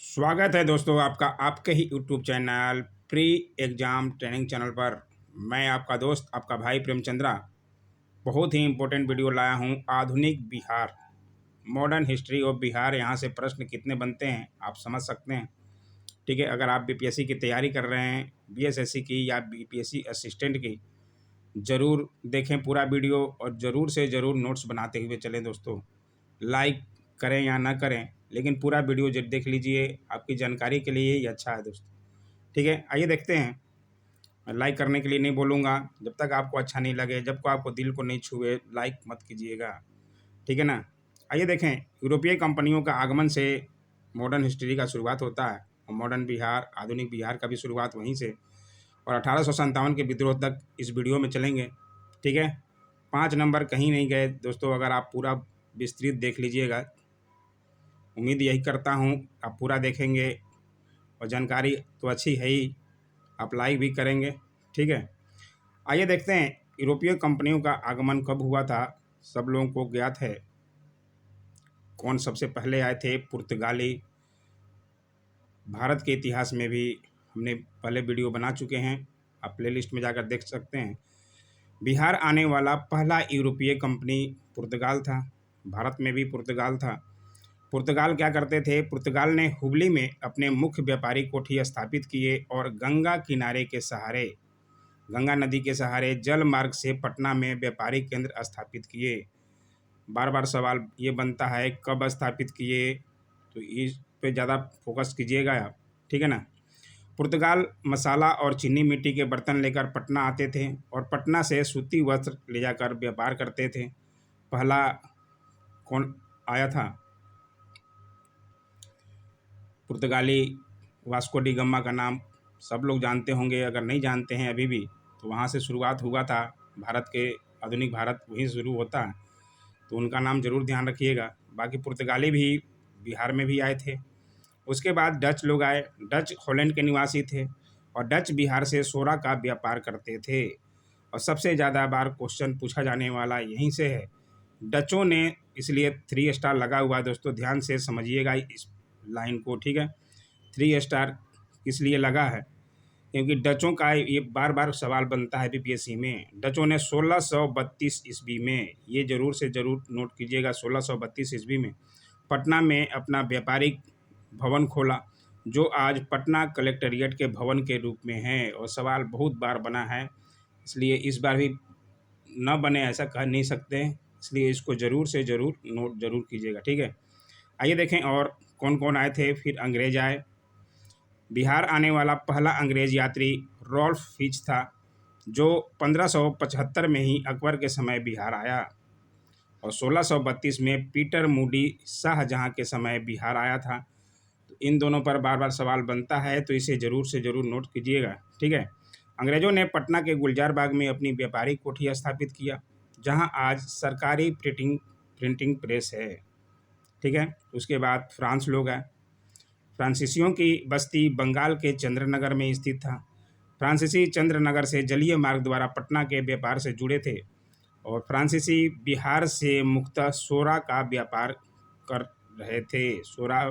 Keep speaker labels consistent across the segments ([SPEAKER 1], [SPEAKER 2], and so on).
[SPEAKER 1] स्वागत है दोस्तों आपका आपके ही YouTube channel pre exam training channel पर। मैं आपका दोस्त आपका भाई प्रेमचंद्रा बहुत ही इम्पोर्टेंट वीडियो लाया हूं। आधुनिक Bihar, modern history of Bihar. यहां से प्रश्न कितने बनते हैं आप समझ सकते हैं। ठीक है, अगर आप बीपीएससी की तैयारी कर रहे हैं, बीएसएससी की या बीपीएससी असिस्टेंट की, ज़रूर देखें पूरा वीडियो और ज़रूर से ज़रूर नोट्स बनाते हुए चलें दोस्तों। लाइक करें या ना करें, लेकिन पूरा वीडियो जब देख लीजिए, आपकी जानकारी के लिए ही अच्छा है दोस्तों। ठीक है, आइए देखते हैं। लाइक करने के लिए नहीं बोलूँगा, जब तक आपको अच्छा नहीं लगे, जब को आपको दिल को नहीं छुए, लाइक मत कीजिएगा। ठीक है ना। आइए देखें, यूरोपीय कंपनियों का आगमन से मॉडर्न हिस्ट्री का शुरुआत होता है और मॉडर्न बिहार, आधुनिक बिहार का भी शुरुआत वहीं से, और 1857 के विद्रोह तक इस वीडियो में चलेंगे। ठीक है, 5 नंबर कहीं नहीं गए दोस्तों, अगर आप पूरा विस्तृत देख लीजिएगा। उम्मीद यही करता हूँ आप पूरा देखेंगे और जानकारी तो अच्छी है ही, आप लाइक भी करेंगे। ठीक है, आइए देखते हैं यूरोपीय कंपनियों का आगमन कब हुआ था। सब लोगों को ज्ञात है कौन सबसे पहले आए थे। पुर्तगाली। भारत के इतिहास में भी हमने पहले वीडियो बना चुके हैं, आप प्लेलिस्ट में जाकर देख सकते हैं। बिहार आने वाला पहला यूरोपीय कंपनी पुर्तगाल था। भारत में भी पुर्तगाल था। पुर्तगाल क्या करते थे, पुर्तगाल ने हुबली में अपने मुख्य व्यापारी कोठी स्थापित किए और गंगा किनारे के सहारे, गंगा नदी के सहारे जल मार्ग से पटना में व्यापारिक केंद्र स्थापित किए। बार बार सवाल ये बनता है कब स्थापित किए, तो इस पे ज़्यादा फोकस कीजिएगा आप। ठीक है ना। पुर्तगाल मसाला और चीनी मिट्टी के बर्तन लेकर पटना आते थे और पटना से सूती वस्त्र ले जाकर व्यापार करते थे। पहला कौन आया था? पुर्तगाली वास्को डी गामा का नाम सब लोग जानते होंगे, अगर नहीं जानते हैं अभी भी, तो वहाँ से शुरुआत हुआ था। भारत के आधुनिक भारत वहीं से शुरू होता है, तो उनका नाम जरूर ध्यान रखिएगा। बाकी पुर्तगाली भी बिहार में भी आए थे। उसके बाद डच लोग आए। डच हॉलैंड के निवासी थे और डच बिहार से सोरा का व्यापार करते थे। और सबसे ज़्यादा बार क्वेश्चन पूछा जाने वाला यहीं से है। डचों ने, इसलिए 3 स्टार लगा हुआ है दोस्तों, ध्यान से समझिएगा इस लाइन को। ठीक है, 3 स्टार किस लिए लगा है, क्योंकि डचों का ये बार बार सवाल बनता है बीपीएससी में। डचों ने 1632 ईस्वी में, ये जरूर से ज़रूर नोट कीजिएगा, 1632 ईस्वी में पटना में अपना व्यापारिक भवन खोला, जो आज पटना कलेक्टेरिएट के भवन के रूप में है। और सवाल बहुत बार बना है, इसलिए इस बार भी न बने ऐसा कह नहीं सकते, इसलिए इसको ज़रूर से ज़रूर नोट ज़रूर कीजिएगा। ठीक है, आइए देखें और कौन कौन आए थे। फिर अंग्रेज आए। बिहार आने वाला पहला अंग्रेज यात्री रॉल्फ फिच था, जो 1575 में ही अकबर के समय बिहार आया। और 1632 में पीटर मूडी शाहजहाँ के समय बिहार आया था। तो इन दोनों पर बार बार सवाल बनता है, तो इसे ज़रूर से ज़रूर नोट कीजिएगा। ठीक है, अंग्रेज़ों ने पटना के गुलजार बाग में अपनी व्यापारिक कोठी स्थापित किया, जहां आज सरकारी प्रिंटिंग प्रेस है। ठीक है, उसके बाद फ्रांस लोग आए। फ्रांसीसियों की बस्ती बंगाल के चंद्रनगर में स्थित था। फ्रांसीसी चंद्रनगर से जलीय मार्ग द्वारा पटना के व्यापार से जुड़े थे और फ्रांसीसी बिहार से मुख्यतः सोरा का व्यापार कर रहे थे। सोरा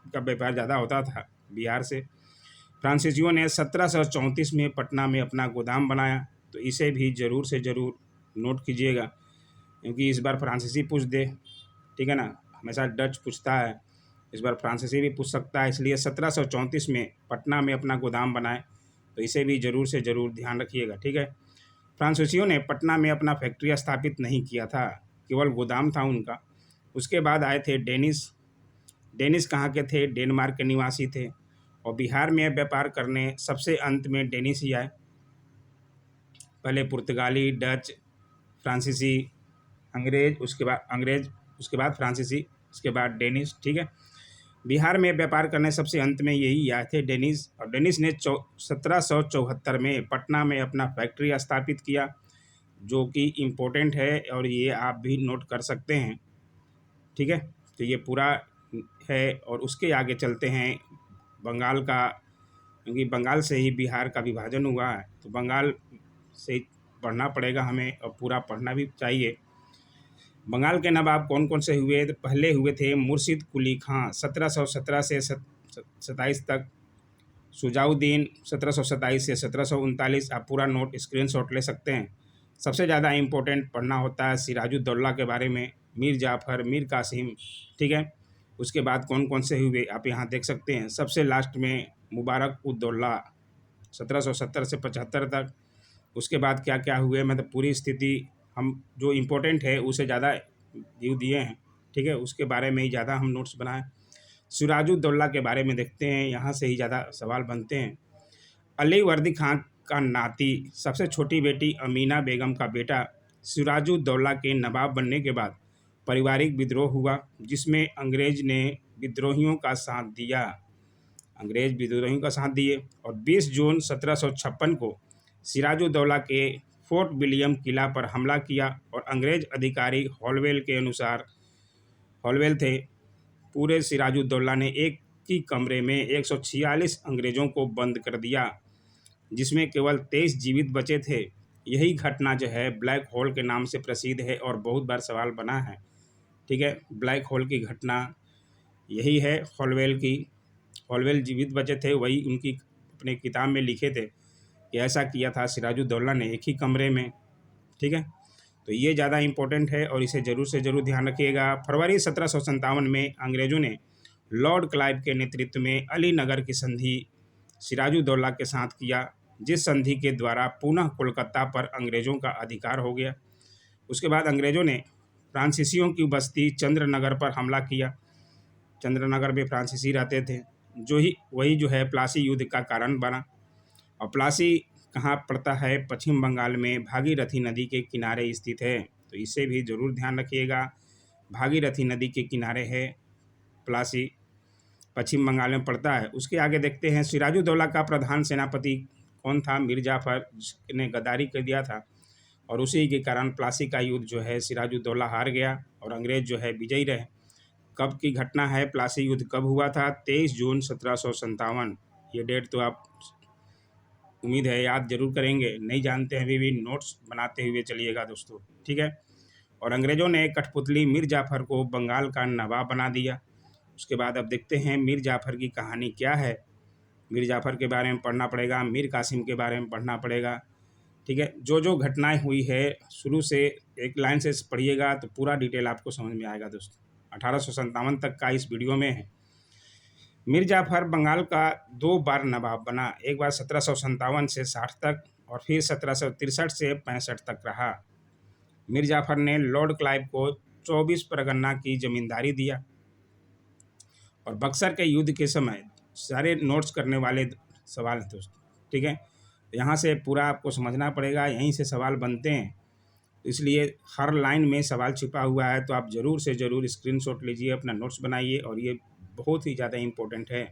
[SPEAKER 1] का व्यापार ज़्यादा होता था बिहार से। फ्रांसीसियों ने 1734 में पटना में अपना गोदाम बनाया, तो इसे भी ज़रूर से ज़रूर नोट कीजिएगा, क्योंकि इस बार फ्रांसीसी पूछ दे। ठीक है ना, हमेशा डच पूछता है, इस बार फ्रांसीसी भी पूछ सकता है, इसलिए 1734 में पटना में अपना गोदाम बनाए, तो इसे भी ज़रूर से ज़रूर ध्यान रखिएगा। ठीक है, फ्रांसीसियों ने पटना में अपना फैक्ट्री स्थापित नहीं किया था, केवल गोदाम था उनका। उसके बाद आए थे डेनिस। डेनिस कहाँ के थे? डेनमार्क के निवासी थे और बिहार में व्यापार करने सबसे अंत में डेनिस ही आए। पहले पुर्तगाली, डच, फ्रांसीसी, अंग्रेज, उसके बाद फ्रांसीसी, उसके बाद डेनिस। ठीक है, बिहार में व्यापार करने सबसे अंत में यही आए थे डेनिस। और डेनिस ने 1774 में पटना में अपना फैक्ट्री स्थापित किया, जो कि इम्पोर्टेंट है और ये आप भी नोट कर सकते हैं। ठीक है, तो ये पूरा है। और उसके आगे चलते हैं बंगाल का, क्योंकि बंगाल से ही बिहार का विभाजन हुआ है, तो बंगाल से पढ़ना पड़ेगा हमें और पूरा पढ़ना भी चाहिए। बंगाल के नवाब कौन कौन से हुए? तो पहले हुए थे मुर्शिद कुली खां, 1717 से 1727 तक। शुजाउद्दीन 1727 से 1739, आप पूरा नोट स्क्रीनशॉट ले सकते हैं। सबसे ज़्यादा इम्पोर्टेंट पढ़ना होता है सिराजुद्दौला के बारे में, मीर जाफ़र, मीर कासिम, ठीक है। उसके बाद कौन कौन से हुए आप यहाँ देख सकते हैं। सबसे लास्ट में मुबारक उद दौला 1770 से 75 तक। उसके बाद क्या क्या हुए, मतलब पूरी स्थिति हम जो इम्पोर्टेंट है उसे ज़्यादा व्यू दिए हैं, ठीक है। उसके बारे में ही ज़्यादा हम नोट्स बनाएं। सिराजुद्दौला के बारे में देखते हैं, यहाँ से ही ज़्यादा सवाल बनते हैं। अली वर्दी खान का नाती, सबसे छोटी बेटी अमीना बेगम का बेटा सिराजुद्दौला के नवाब बनने के बाद पारिवारिक विद्रोह हुआ, जिसमें अंग्रेज ने विद्रोहियों का साथ दिया, अंग्रेज विद्रोहियों का साथ दिए। और 20 जून 1756 को सिराजुद्दौला के फोर्ट विलियम किला पर हमला किया और अंग्रेज अधिकारी हॉलवेल के अनुसार, हॉलवेल थे, पूरे सिराजुद्दौला ने एक ही कमरे में 146 अंग्रेज़ों को बंद कर दिया, जिसमें केवल 23 जीवित बचे थे। यही घटना जो है ब्लैक होल के नाम से प्रसिद्ध है और बहुत बार सवाल बना है, ठीक है। ब्लैक होल की घटना यही है हॉलवेल की। हॉलवेल जीवित बचे थे, वही उनकी अपने किताब में लिखे थे कि ऐसा किया था सिराजुद्दौला ने एक ही कमरे में, ठीक है। तो ये ज़्यादा इम्पोर्टेंट है और इसे ज़रूर से ज़रूर ध्यान रखिएगा। फरवरी 1757 में अंग्रेज़ों ने लॉर्ड क्लाइव के नेतृत्व में अलीनगर की संधि सिराजुद्दौला के साथ किया, जिस संधि के द्वारा पुनः कोलकाता पर अंग्रेज़ों का अधिकार हो गया। उसके बाद अंग्रेज़ों ने फ्रांसीसियों की बस्ती चंद्रनगर पर हमला किया। चंद्रनगर में फ्रांसीसी रहते थे, वही जो है प्लासी युद्ध का कारण बना। और प्लासी कहाँ पड़ता है, पश्चिम बंगाल में भागीरथी नदी के किनारे स्थित है, तो इसे भी ज़रूर ध्यान रखिएगा। भागीरथी नदी के किनारे है प्लासी, पश्चिम बंगाल में पड़ता है। उसके आगे देखते हैं सिराजुद्दौला का प्रधान सेनापति कौन था, मीर जाफ़र, जिसने गद्दारी कर दिया था और उसी के कारण प्लासी का युद्ध जो है सिराजुद्दौला हार गया और अंग्रेज़ जो है विजयी रहे। कब की घटना है, प्लासी युद्ध कब हुआ था, 23 जून 1757। ये डेट तो आप उम्मीद है याद जरूर करेंगे, नहीं जानते हैं अभी भी नोट्स बनाते हुए चलिएगा दोस्तों, ठीक है। और अंग्रेज़ों ने कठपुतली मीर जाफ़र को बंगाल का नवाब बना दिया। उसके बाद अब देखते हैं मीर जाफ़र की कहानी क्या है। मीर जाफ़र के बारे में पढ़ना पड़ेगा, मीर कासिम के बारे में पढ़ना पड़ेगा, ठीक है। जो जो घटनाएं हुई है शुरू से एक लाइन से पढ़िएगा तो पूरा डिटेल आपको समझ में आएगा दोस्तों। 1857 तक का इस वीडियो में है। मीर जाफ़र बंगाल का 2 बार नवाब बना, एक बार 1757 से 60 तक और फिर 1763 से 65 तक रहा। मीर जाफ़र ने लॉर्ड क्लाइव को 24 परगना की जमींदारी दिया। और बक्सर के युद्ध के समय सारे नोट्स करने वाले सवाल हैं दोस्तों, ठीक है। यहाँ से पूरा आपको समझना पड़ेगा, यहीं से सवाल बनते हैं, इसलिए हर लाइन में सवाल छिपा हुआ है। तो आप ज़रूर से ज़रूर स्क्रीनशॉट लीजिए, अपना नोट्स बनाइए और ये बहुत ही ज़्यादा इम्पोर्टेंट है।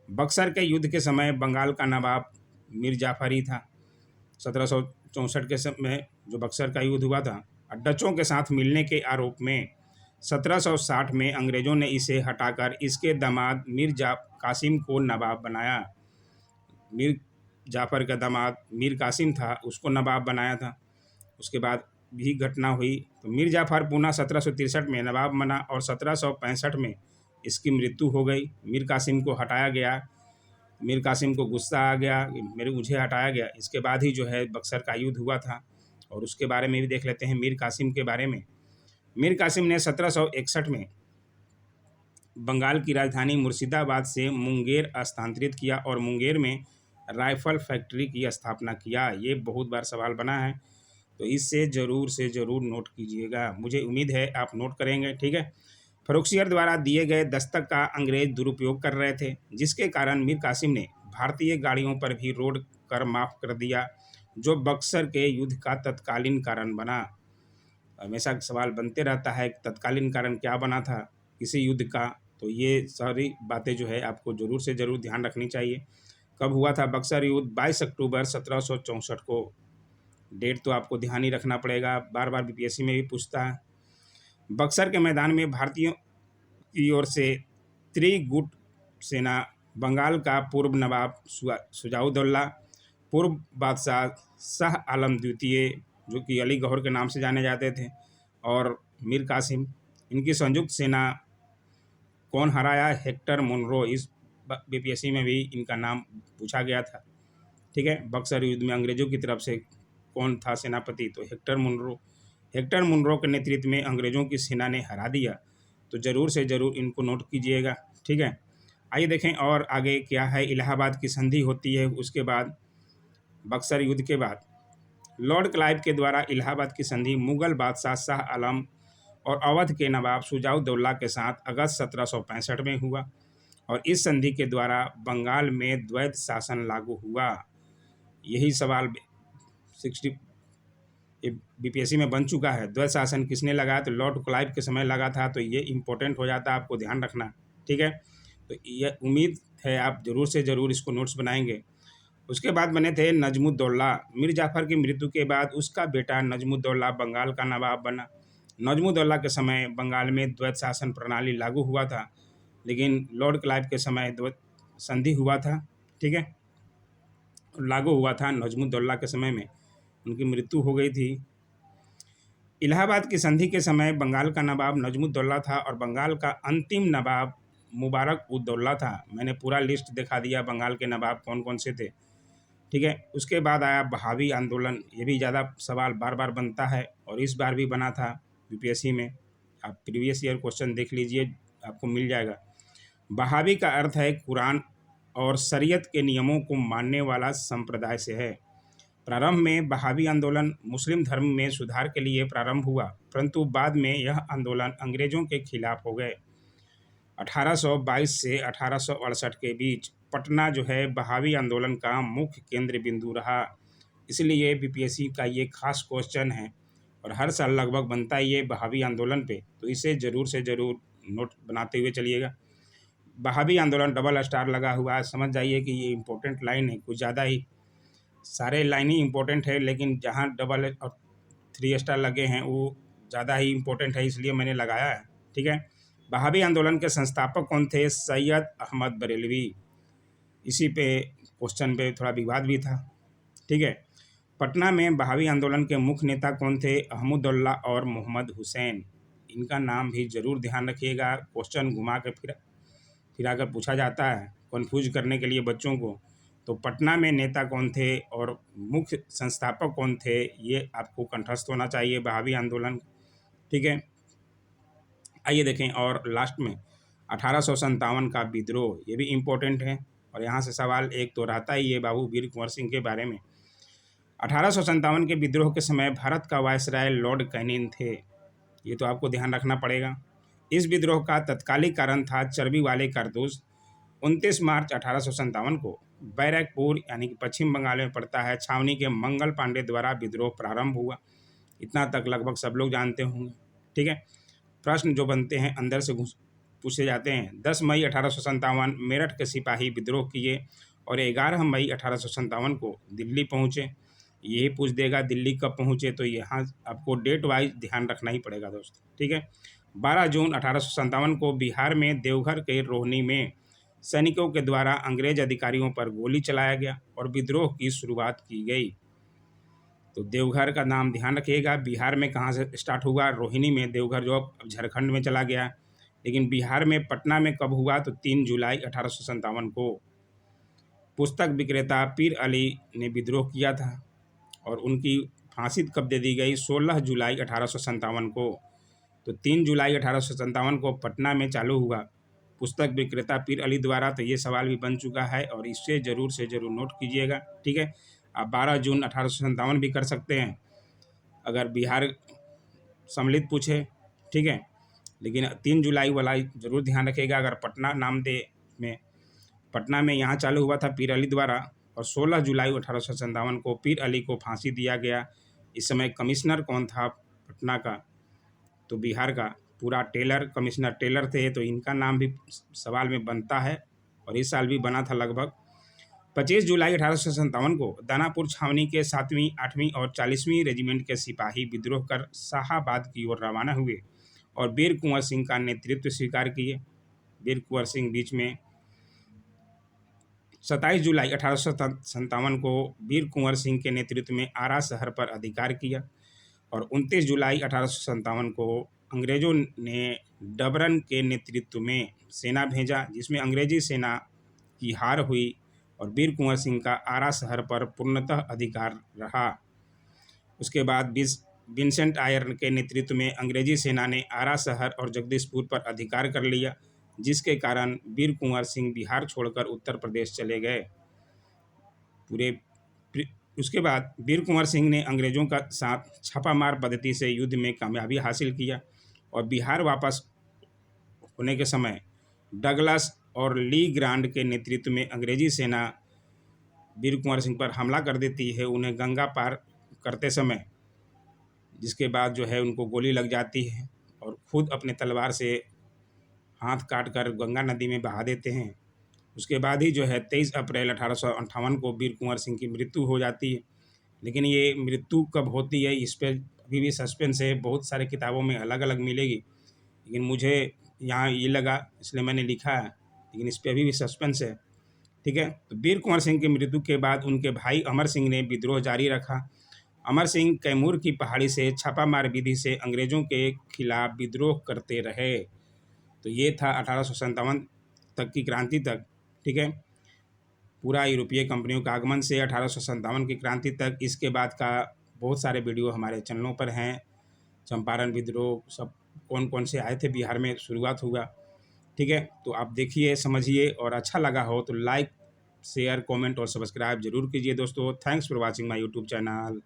[SPEAKER 1] बक्सर के युद्ध के समय बंगाल का नवाब मीर जाफ़र ही था। 1764 के समय जो बक्सर का युद्ध हुआ था, डचों के साथ मिलने के आरोप में 1760 में अंग्रेज़ों ने इसे हटाकर इसके दामाद मीर कासिम को नवाब बनाया। मीर जाफ़र का दामाद मीर कासिम था, उसको नवाब बनाया था। उसके बाद भी घटना हुई तो मीर जाफ़र पुनः 1763 में नवाब बना और 1765 में इसकी मृत्यु हो गई। मीर कासिम को हटाया गया, मीर कासिम को गुस्सा आ गया मुझे हटाया गया। इसके बाद ही जो है बक्सर का युद्ध हुआ था और उसके बारे में भी देख लेते हैं मीर कासिम के बारे में। मीर कासिम ने 1761 में बंगाल की राजधानी मुर्शिदाबाद से मुंगेर स्थानांतरित किया और मुंगेर में राइफल फैक्ट्री की स्थापना किया। ये बहुत बार सवाल बना है, तो इससे ज़रूर से ज़रूर नोट कीजिएगा। मुझे उम्मीद है आप नोट करेंगे, ठीक है। फर्रुखसियर द्वारा दिए गए दस्तक का अंग्रेज दुरुपयोग कर रहे थे, जिसके कारण मीर कासिम ने भारतीय गाड़ियों पर भी रोड कर माफ़ कर दिया, जो बक्सर के युद्ध का तत्कालीन कारण बना। हमेशा सवाल बनते रहता है तत्कालीन कारण क्या बना था किसी युद्ध का, तो ये सारी बातें जो है आपको ज़रूर से ज़रूर ध्यान रखनी चाहिए। कब हुआ था बक्सर युद्ध, 22 अक्टूबर 1764 को। डेट तो आपको ध्यान ही रखना पड़ेगा, बार बार बीपीएससी में भी पूछता है। बक्सर के मैदान में भारतीयों की ओर से त्रिगुट सेना, बंगाल का पूर्व नवाब शुजाउद्दौला, पूर्व बादशाह शाह आलम द्वितीय जो कि अली गौहर के नाम से जाने जाते थे, और मीर कासिम, इनकी संयुक्त सेना कौन हराया, हेक्टर मुनरो। इस बीपीएससी में भी इनका नाम पूछा गया था। ठीक है, बक्सर युद्ध में अंग्रेजों की तरफ से कौन था सेनापति? तो हेक्टर मुनरो। हेक्टर मुनरो के नेतृत्व में अंग्रेजों की सेना ने हरा दिया। तो ज़रूर से ज़रूर इनको नोट कीजिएगा। ठीक है, आइए देखें और आगे क्या है। इलाहाबाद की संधि होती है उसके बाद, बक्सर युद्ध के बाद। लॉर्ड क्लाइव के द्वारा इलाहाबाद की संधि मुगल बादशाह शाह आलम और अवध के नवाब शुजाउद्दौला के साथ अगस्त 1765 में हुआ और इस संधि के द्वारा बंगाल में द्वैध शासन लागू हुआ। यही सवाल 60 बीपीएससी में बन चुका है। द्वैध शासन किसने लगाया? तो लॉर्ड क्लाइव के समय लगा था। तो ये इंपॉर्टेंट हो जाता है, आपको ध्यान रखना। ठीक है, तो ये उम्मीद है आप ज़रूर से ज़रूर इसको नोट्स बनाएंगे। उसके बाद बने थे नजमुद्दौला। मीर जाफ़र की मृत्यु के बाद उसका बेटा नजमुद्दौला बंगाल का नवाब बना। नजमुद्दौला के समय बंगाल में द्वैध शासन प्रणाली लागू हुआ था, लेकिन लॉर्ड क्लाइव के समय द्वैध संधि हुआ था। ठीक है, लागू हुआ था नजमुद्दौला के समय में, उनकी मृत्यु हो गई थी। इलाहाबाद की संधि के समय बंगाल का नवाब नजमुद्दौला था और बंगाल का अंतिम नवाब मुबारक उद्दौला था। मैंने पूरा लिस्ट दिखा दिया बंगाल के नवाब कौन कौन से थे। ठीक है, उसके बाद आया बहावी आंदोलन। ये भी ज़्यादा सवाल बार बार बनता है और इस बार भी बना था बीपीएससी में। आप प्रीवियस ईयर क्वेश्चन देख लीजिए, आपको मिल जाएगा। बहावी का अर्थ है कुरान और शरीयत के नियमों को मानने वाला संप्रदाय से है। प्रारंभ में बहावी आंदोलन मुस्लिम धर्म में सुधार के लिए प्रारंभ हुआ, परंतु बाद में यह आंदोलन अंग्रेजों के खिलाफ हो गए। 1822 से 1868 के बीच पटना जो है बहावी आंदोलन का मुख्य केंद्र बिंदु रहा। इसलिए बीपीएससी का ये खास क्वेश्चन है और हर साल लगभग बनता ही है बहावी आंदोलन पे। तो इसे ज़रूर से ज़रूर नोट बनाते हुए चलिएगा। बहावी आंदोलन डबल स्टार लगा हुआ है, समझ जाइए कि ये इंपॉर्टेंट लाइन है। कुछ ज़्यादा ही सारे लाइन ही इंपॉर्टेंट है, लेकिन जहाँ डबल और 3 स्टार लगे हैं वो ज़्यादा ही इंपॉर्टेंट है, इसलिए मैंने लगाया है। ठीक है, बहावी आंदोलन के संस्थापक कौन थे? सैयद अहमद बरेलवी। इसी पे क्वेश्चन पे थोड़ा विवाद भी था। ठीक है, पटना में बहावी आंदोलन के मुख्य नेता कौन थे? अहमदुल्ला और मोहम्मद हुसैन। इनका नाम भी ज़रूर ध्यान रखिएगा, क्वेश्चन घुमा के फिर अगर पूछा जाता है कंफ्यूज करने के लिए बच्चों को। तो पटना में नेता कौन थे और मुख्य संस्थापक कौन थे, ये आपको कंठस्थ होना चाहिए बहावी आंदोलन। ठीक है, आइए देखें और लास्ट में 1857 का विद्रोह, ये भी इम्पोर्टेंट है और यहाँ से सवाल एक तो रहता ही है बाबू वीर कुंवर सिंह के बारे में। 1857 के विद्रोह के समय भारत का वायसराय लॉर्ड कैनिंग थे, ये तो आपको ध्यान रखना पड़ेगा। इस विद्रोह का तत्कालिक कारण था चर्बी वाले कारतूस। 29 मार्च 1857 को बैरकपुर यानी कि पश्चिम बंगाल में पड़ता है छावनी के मंगल पांडे द्वारा विद्रोह प्रारंभ हुआ। इतना तक लगभग सब लोग जानते होंगे। ठीक है, प्रश्न जो बनते हैं अंदर से पूछे जाते हैं। 10 मई 1857 मेरठ के सिपाही विद्रोह किए और 11 मई 1857 को दिल्ली पहुँचे। यही पूछ देगा दिल्ली कब पहुँचे, तो यहाँ आपको डेट वाइज ध्यान रखना ही पड़ेगा दोस्त। ठीक है, 12 जून 1857 को बिहार में देवघर के रोहनी में सैनिकों के द्वारा अंग्रेज अधिकारियों पर गोली चलाया गया और विद्रोह की शुरुआत की गई। तो देवघर का नाम ध्यान रखिएगा। बिहार में कहाँ से स्टार्ट हुआ? रोहिणी में। देवघर जो अब झारखंड में चला गया, लेकिन बिहार में पटना में कब हुआ? तो 3 जुलाई 1857 को। पुस्तक विक्रेता पीर अली ने विद्रोह किया था और उनकी फांसी कब दे दी गई? 16 जुलाई 1857 को। तो 3 जुलाई 1857 को पटना में चालू हुआ पुस्तक विक्रेता पीर अली द्वारा। तो ये सवाल भी बन चुका है और इससे ज़रूर से ज़रूर नोट कीजिएगा। ठीक है, आप 12 जून 1857 भी कर सकते हैं अगर बिहार सम्मिलित पूछे। ठीक है, लेकिन 3 जुलाई वाला ज़रूर ध्यान रखिएगा। अगर पटना पटना में यहाँ चालू हुआ था पीर अली द्वारा और 16 जुलाई 1857 को पीर अली को फांसी दिया गया। इस समय कमिश्नर कौन था पटना का? तो बिहार का पूरा टेलर, कमिश्नर टेलर थे। तो इनका नाम भी सवाल में बनता है और इस साल भी बना था लगभग। 25 जुलाई 1857 को दानापुर छावनी के 7वीं, 8वीं और 40वीं रेजिमेंट के सिपाही विद्रोह कर शाहाबाद की ओर रवाना हुए और वीर कुंवर सिंह का नेतृत्व स्वीकार किए। वीर कुंवर सिंह बीच में 27 जुलाई 1857 को वीर कुंवर सिंह के नेतृत्व में आरा शहर पर अधिकार किया और 29 जुलाई 1857 को अंग्रेज़ों ने डबरन के नेतृत्व में सेना भेजा, जिसमें अंग्रेजी सेना की हार हुई और वीर कुंवर सिंह का आरा शहर पर पूर्णतः अधिकार रहा। उसके बाद विंसेंट आयर के नेतृत्व में अंग्रेजी सेना ने आरा शहर और जगदीशपुर पर अधिकार कर लिया, जिसके कारण वीर कुंवर सिंह बिहार छोड़कर उत्तर प्रदेश चले गए। उसके बाद वीर कुंवर सिंह ने अंग्रेज़ों का साथ छापामार पद्धति से युद्ध में कामयाबी हासिल किया और बिहार वापस होने के समय डगलस और ली ग्रांड के नेतृत्व में अंग्रेजी सेना वीर कुंवर सिंह पर हमला कर देती है, उन्हें गंगा पार करते समय, जिसके बाद जो है उनको गोली लग जाती है और खुद अपने तलवार से हाथ काट कर गंगा नदी में बहा देते हैं। उसके बाद ही जो है 23 अप्रैल 1858 को वीर कुंवर सिंह की मृत्यु हो जाती है। लेकिन ये मृत्यु कब होती है इस पर अभी भी सस्पेंस है, बहुत सारे किताबों में अलग अलग मिलेगी, लेकिन मुझे यहाँ ये लगा इसलिए मैंने लिखा है, लेकिन इस पर अभी भी सस्पेंस है। ठीक है, तो वीर कुंवर सिंह की मृत्यु के बाद उनके भाई अमर सिंह ने विद्रोह जारी रखा। अमर सिंह कैमूर की पहाड़ी से छापामार विधि से अंग्रेज़ों के खिलाफ विद्रोह करते रहे। तो ये था 1857 तक की क्रांति तक। ठीक है, पूरा यूरोपीय कंपनियों का आगमन से 1857 की क्रांति तक। इसके बाद का बहुत सारे वीडियो हमारे चैनलों पर हैं, चंपारण विद्रोह सब कौन कौन से आए थे बिहार में शुरुआत हुआ। ठीक है, तो आप देखिए, समझिए, और अच्छा लगा हो तो लाइक, शेयर, कमेंट और सब्सक्राइब जरूर कीजिए दोस्तों। Thanks for watching my YouTube channel.